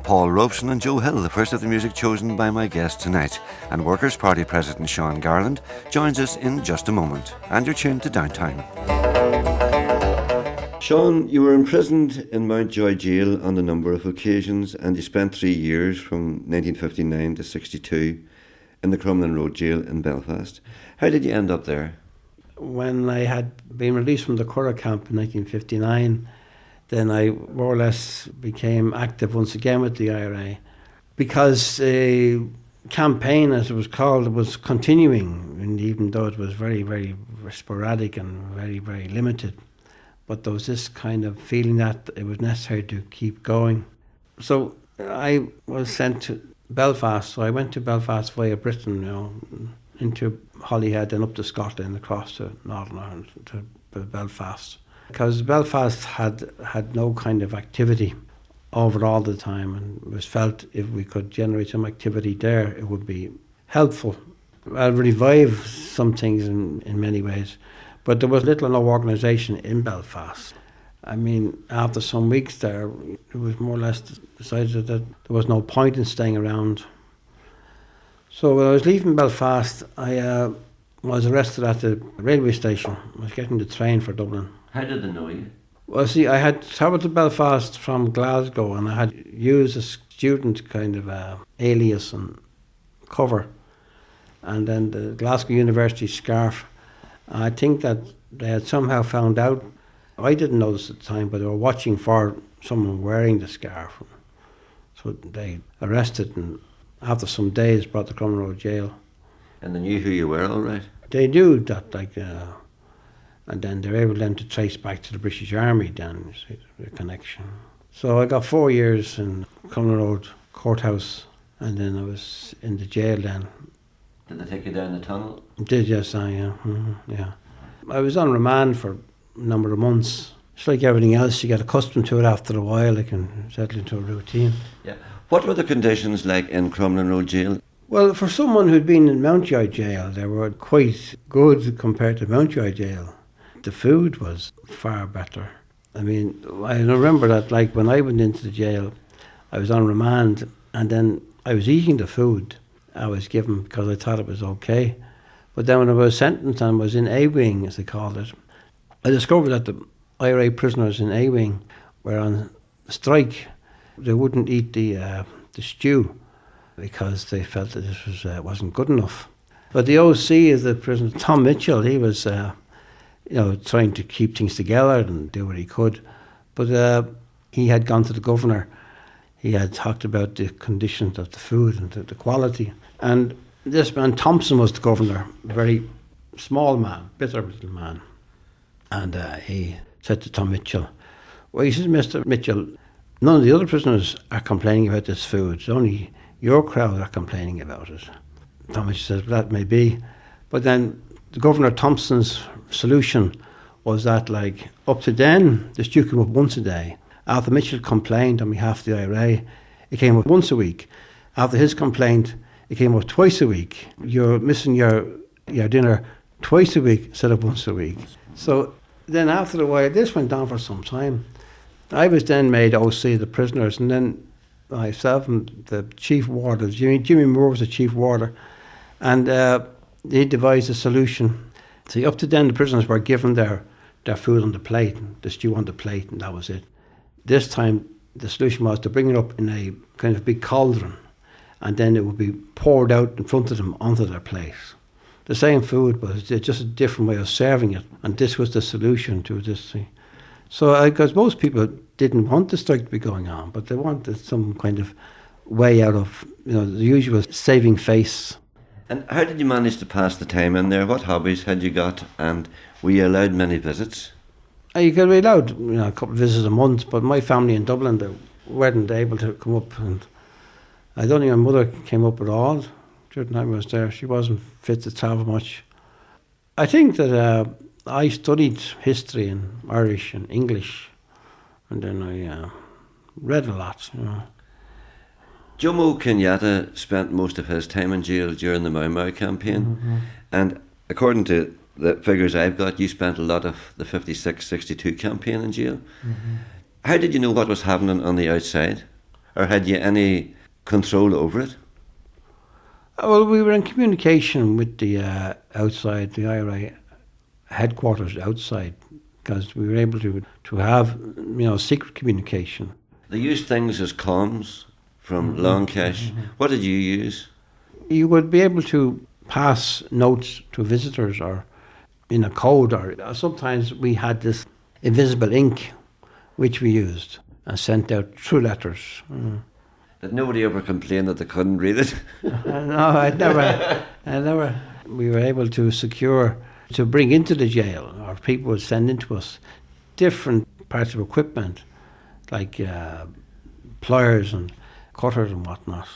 Paul Robeson and Joe Hill, the first of the music chosen by my guest tonight. And Workers' Party President Seán Garland joins us in just a moment. And you're tuned to Downtown. Seán, you were imprisoned in Mountjoy Jail on a number of occasions, and you spent 3 years from 1959 to 62 in the Crumlin Road Jail in Belfast. How did you end up there? When I had been released from the Curragh camp in 1959, then I more or less became active once again with the IRA, because a campaign, as it was called, was continuing, and even though it was very, very sporadic and very, very limited. But there was this kind of feeling that it was necessary to keep going. So I was sent to Belfast. So I went to Belfast via Britain, into Holyhead and up to Scotland, across to Northern Ireland to Belfast. Because Belfast had no kind of activity over all the time, and it was felt if we could generate some activity there, it would be helpful. I'll revive some things in many ways. But there was little or no organisation in Belfast. I mean, after some weeks there, it was more or less decided that there was no point in staying around. So when I was leaving Belfast, I was arrested at the railway station. I was getting the train for Dublin. How did they know you? Well, see, I had travelled to Belfast from Glasgow, and I had used a student kind of alias and cover, and then the Glasgow University scarf. I think that they had somehow found out, I didn't notice at the time, but they were watching for someone wearing the scarf. So they arrested and after some days brought to Crumlin Road Jail. And they knew who you were, all right? They knew that, and then they were able then to trace back to the British Army then, the connection. So I got 4 years in Crumlin Road Courthouse, and then I was in the jail then. Did they take you down the tunnel? Did, yes, yeah. I was on remand for a number of months. It's like everything else, you get accustomed to it after a while, it can settle into a routine. Yeah. What were the conditions like in Crumlin Road Jail? Well, for someone who'd been in Mountjoy Jail, they were quite good compared to Mountjoy Jail. The food was far better. I mean, I remember that, like, when I went into the jail, I was on remand, and then I was eating the food I was given because I thought it was okay. But then when I was sentenced and was in A-Wing, as they called it, I discovered that the IRA prisoners in A-Wing were on strike. They wouldn't eat the stew because they felt that this wasn't good enough. But the OC of the prison, Tom Mitchell, he was trying to keep things together and do what he could. But he had gone to the governor. He had talked about the conditions of the food and the quality. And this man, Thompson, was the governor, a very small man, bitter little man. And he said to Tom Mitchell, well, he says, Mr. Mitchell, none of the other prisoners are complaining about this food. It's only your crowd are complaining about it. Tom Mitchell says, well, that may be. But then the Governor Thompson's solution was that, like, up to then, the stew came up once a day. After Mitchell complained on behalf of the IRA, it came up once a week. After his complaint, it came up twice a week. You're missing your dinner twice a week instead of once a week. So then after a while, this went on for some time. I was then made OC of the prisoners, and then myself and the chief warder, Jimmy Moore was the chief warder, and he devised a solution. See, up to then, the prisoners were given their food on the plate, the stew on the plate, and that was it. This time, the solution was to bring it up in a kind of big cauldron, and then it would be poured out in front of them onto their plate. The same food, but it's just a different way of serving it, and this was the solution to this thing. So, because most people didn't want the strike to be going on, but they wanted some kind of way out of, the usual saving face. And how did you manage to pass the time in there? What hobbies had you got, and were you allowed many visits? You could be allowed a couple of visits a month, but my family in Dublin, they weren't able to come up, and I don't think my mother came up at all during the time I was there. She wasn't fit to travel much. I think that I studied history and Irish and English, and then I read a lot. Jomo Kenyatta spent most of his time in jail during the Mau Mau campaign, Mm-hmm. and according to the figures I've got, you spent a lot of the 56-62 campaign in jail. Mm-hmm. How did you know what was happening on the outside? or had you any control over it? Well, we were in communication with the outside, the IRA headquarters outside, because we were able to have, secret communication. They used things as comms from long cache. What did you use? You would be able to pass notes to visitors or in a code, or sometimes we had this invisible ink which we used and sent out through letters. Did nobody ever complain that they couldn't read it? No, I never. We were able to secure, to bring into the jail, or people would send into us different parts of equipment, like pliers and cutters and whatnot.